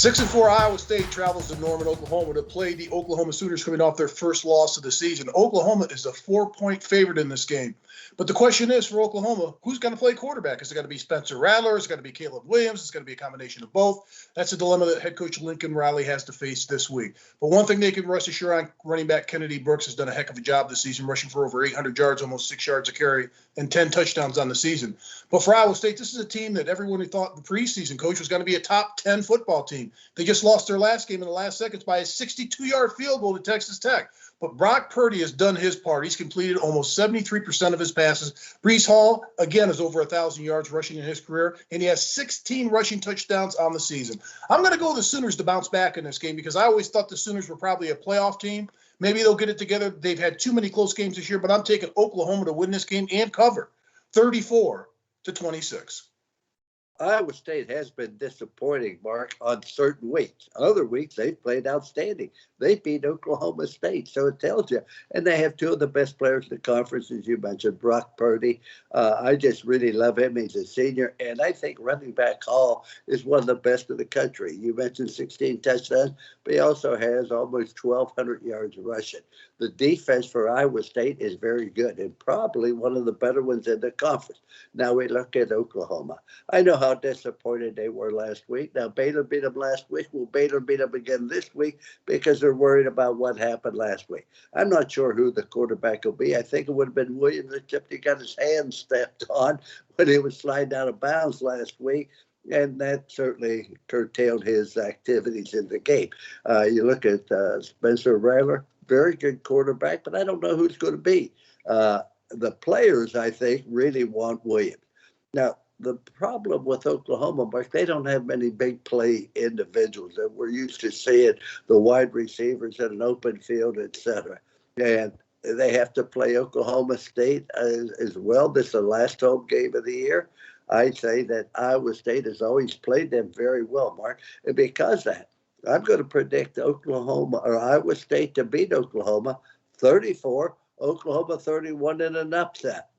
6-4 Iowa State travels to Norman, Oklahoma to play the Oklahoma Sooners coming off their first loss of the season. Oklahoma is a 4-point favorite in this game. But the question is for Oklahoma, who's going to play quarterback? Is it going to be Spencer Rattler? Is it going to be Caleb Williams? It's going to be a combination of both. That's a dilemma that head coach Lincoln Riley has to face this week. But one thing they can rest assured on, running back Kennedy Brooks has done a heck of a job this season, rushing for over 800 yards, almost 6 yards a carry, and 10 touchdowns on the season. But for Iowa State, this is a team that everyone who thought the preseason coach was going to be a top 10 football team. They just lost their last game in the last seconds by a 62-yard field goal to Texas Tech. But Brock Purdy has done his part. He's completed almost 73% of his passes. Breece Hall, again, is over 1,000 yards rushing in his career, and he has 16 rushing touchdowns on the season. I'm going to go with the Sooners to bounce back in this game because I always thought the Sooners were probably a playoff team. Maybe they'll get it together. They've had too many close games this year, but I'm taking Oklahoma to win this game and cover 34-26. Iowa State has been disappointing, Mark, on certain weeks. Other weeks, they've played outstanding. They beat Oklahoma State, so it tells you. And they have two of the best players in the conference, as you mentioned, Brock Purdy. I just really love him. He's a senior, and I think running back Hall is one of the best in the country. You mentioned 16 touchdowns, but he also has almost 1,200 yards rushing. The defense for Iowa State is very good and probably one of the better ones in the conference. Now we look at Oklahoma. I know how disappointed they were last week. Now, Baylor beat them last week. Will Baylor beat them again this week because they're worried about what happened last week? I'm not sure who the quarterback will be. I think it would have been Williams, except he got his hand stepped on when he was sliding out of bounds last week. And that certainly curtailed his activities in the game. You look at Spencer Rattler, very good quarterback, but I don't know who it's going to be. The players, I think, really want Williams. Now, the problem with Oklahoma, Mark, they don't have many big play individuals that we're used to seeing, the wide receivers in an open field, et cetera. And they have to play Oklahoma State as well. This is the last home game of the year. I say that Iowa State has always played them very well, Mark. And because of that, I'm going to predict Oklahoma or Iowa State to beat Oklahoma 34, Oklahoma 31 in an upset.